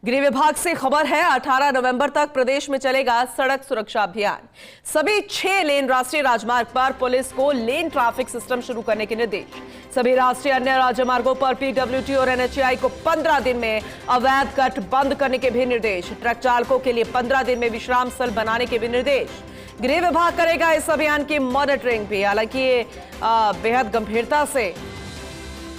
गृह विभाग से खबर है 18 नवंबर तक प्रदेश में चलेगा सड़क सुरक्षा अभियान। सभी 6 लेन राष्ट्रीय राजमार्ग पर पुलिस को लेन ट्रैफिक सिस्टम शुरू करने के निर्देश। सभी राष्ट्रीय अन्य राजमार्गों पर पीडब्ल्यूडी और एनएचएआई को 15 दिन में अवैध कट बंद करने के भी निर्देश। ट्रक चालकों के लिए 15 दिन में विश्राम स्थल बनाने के भी निर्देश। गृह विभाग करेगा इस अभियान की मॉनिटरिंग भी। हालांकि ये बेहद गंभीरता से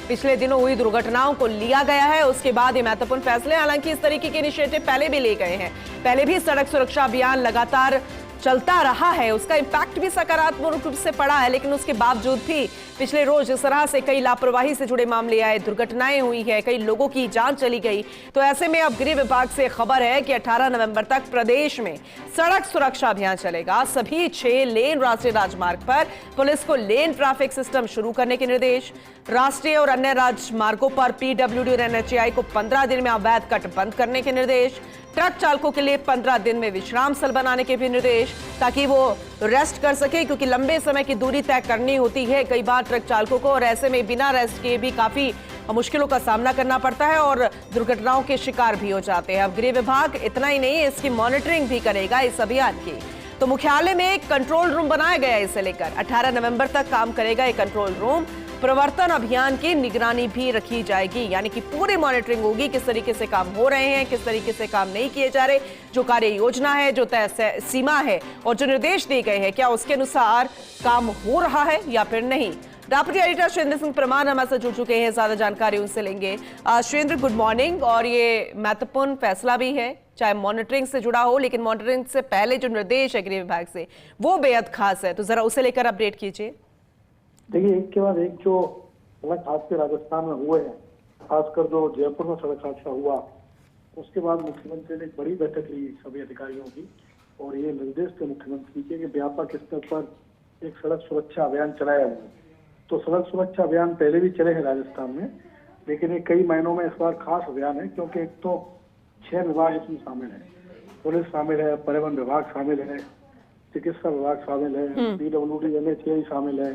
पिछले दिनों हुई दुर्घटनाओं को लिया गया है, उसके बाद ये महत्वपूर्ण फैसले। हालांकि इस तरीके के इनिशिएटिव पहले भी लिए गए हैं, पहले भी सड़क सुरक्षा अभियान लगातार चलता रहा है, उसका इंपैक्ट भी सकारात्मक रूप से पड़ा है। लेकिन उसके बावजूद भी पिछले रोज इस तरह से कई लापरवाही से जुड़े मामले आए, दुर्घटनाएं हुई है, कई लोगों की जान चली गई। तो ऐसे में अब गृह विभाग से खबर है कि 18 नवंबर तक प्रदेश में सड़क सुरक्षा अभियान चलेगा। सभी 6 लेन राष्ट्रीय राजमार्ग पर पुलिस को लेन ट्रैफिक सिस्टम शुरू करने के निर्देश। राष्ट्रीय और अन्य राजमार्गों पर पीडब्ल्यूडी और एनएचएआई को 15 दिन में अवैध कट बंद करने के निर्देश। ट्रक चालकों के लिए 15 दिन में विश्राम स्थल बनाने के भी निर्देश, ताकि वो रेस्ट कर सके, क्योंकि लंबे समय की दूरी तय करनी होती है कई बार ट्रक चालकों को, और ऐसे में बिना रेस्ट के भी काफी मुश्किलों का सामना करना पड़ता है और दुर्घटनाओं के शिकार भी हो जाते हैं। अब गृह विभाग इतना ही नहीं, इसकी मॉनिटरिंग भी करेगा इस अभियान की। तो मुख्यालय में एक कंट्रोल रूम बनाया गया है, इसे लेकर 18 नवंबर तक काम करेगा एक कंट्रोल रूम। प्रवर्तन अभियान की निगरानी भी रखी जाएगी, यानी कि पूरी मॉनिटरिंग होगी, किस तरीके से काम हो रहे हैं, किस तरीके से काम नहीं किए जा रहे, जो कार्य योजना है, जो तय सीमा है और जो निर्देश दिए गए हैं, क्या उसके अनुसार काम हो रहा है या फिर नहीं। डेप्यूटी एडिटर सुरेंद्र सिंह परमार हमारे साथ जुड़ चुके हैं, ज्यादा जानकारी उनसे लेंगे। Surendra, good morning. और ये महत्वपूर्ण फैसला भी है, चाहे मॉनिटरिंग से जुड़ा हो, लेकिन मॉनिटरिंग से पहले जो निर्देश है गृह विभाग से वो बेहद खास है, तो जरा उसे लेकर अपडेट कीजिए। देखिए, एक के बाद एक जो सड़क हादसे राजस्थान में हुए हैं, खासकर जो जयपुर में सड़क हादसा हुआ, उसके बाद मुख्यमंत्री ने एक बड़ी बैठक ली सभी अधिकारियों की और ये निर्देश थे मुख्यमंत्री के कि व्यापक स्तर पर एक सड़क सुरक्षा अभियान चलाया जाए। तो सड़क सुरक्षा अभियान पहले भी चले हैं राजस्थान में, लेकिन ये कई महीनों में इस बार खास अभियान है, क्योंकि एक तो 6 विभाग इसमें शामिल है। पुलिस शामिल है, परिवहन विभाग शामिल है, चिकित्सा विभाग शामिल है, पीडब्ल्यूडी एनएचएआई शामिल है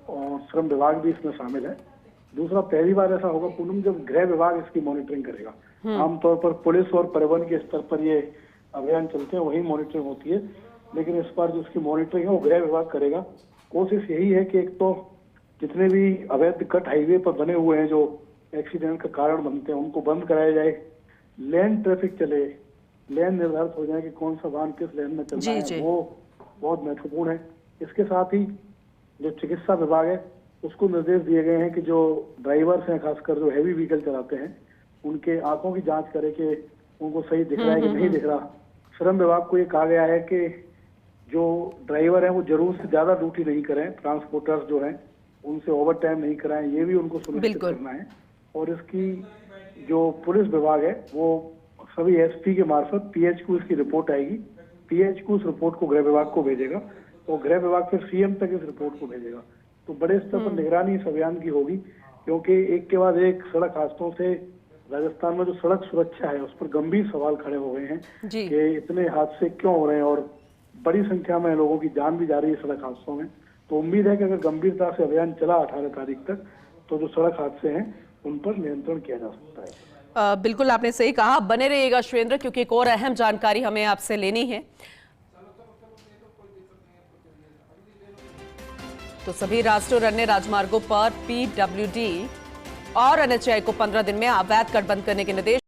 और श्रम विभाग भी इसमें शामिल है। दूसरा, पहली बार ऐसा होगा पूनम जब गृह विभाग इसकी मॉनिटरिंग करेगा। आमतौर पर पुलिस और परिवहन के स्तर पर ये अभियान चलते हैं, वही मॉनिटरिंग होती है, लेकिन इस बार जो इसकी मॉनिटरिंग है वो गृह विभाग करेगा। कोशिश यही है कि एक तो जितने भी अवैध कट हाईवे पर बने हुए हैं, जो एक्सीडेंट का कारण बनते हैं, उनको बंद कराया जाए, लेन ट्रैफिक चले, लेन निर्धारित हो जाए कि कौन सा वाहन किस लेन में चलना है, वो बहुत महत्वपूर्ण है। इसके साथ ही जो चिकित्सा विभाग है उसको निर्देश दिए गए हैं कि जो ड्राइवर्स हैं, खासकर जो हैवी व्हीकल चलाते हैं, उनके आंखों की जांच करे कि उनको सही दिख रहा है कि नहीं दिख रहा। श्रम विभाग को ये कहा गया है कि जो ड्राइवर हैं वो जरूर से ज्यादा ड्यूटी नहीं करें, ट्रांसपोर्टर्स जो हैं उनसे ओवर टाइम नहीं कराएं, ये भी उनको सुनिश्चित करना है। और इसकी जो पुलिस विभाग है वो सभी एसपी के मार्फत पीएचक्यू इसकी रिपोर्ट आएगी, पीएचक्यू उस रिपोर्ट को गृह विभाग को भेजेगा और गृह विभाग फिर सीएम तक इस रिपोर्ट को भेजेगा। तो बड़े स्तर पर निगरानी इस अभियान की होगी, क्योंकि एक के बाद एक सड़क हादसों से राजस्थान में जो सड़क सुरक्षा है उस पर गंभीर सवाल खड़े हो गए हैं कि इतने हादसे क्यों हो रहे हैं और बड़ी संख्या में लोगों की जान भी जा रही है सड़क हादसों में। तो उम्मीद है कि अगर गंभीरता से अभियान चला 18 तारीख तक, तो जो सड़क हादसे हैं उन पर नियंत्रण किया जा सकता है। बिल्कुल, आपने सही कहा। बने रहिएगा सुरेंद्र, क्योंकि एक और अहम जानकारी हमें आपसे लेनी है। तो सभी राष्ट्रीय और अन्य राजमार्गों पर पीडब्ल्यूडी और एनएचएआई को 15 दिन में अवैध कट बंद करने के निर्देश।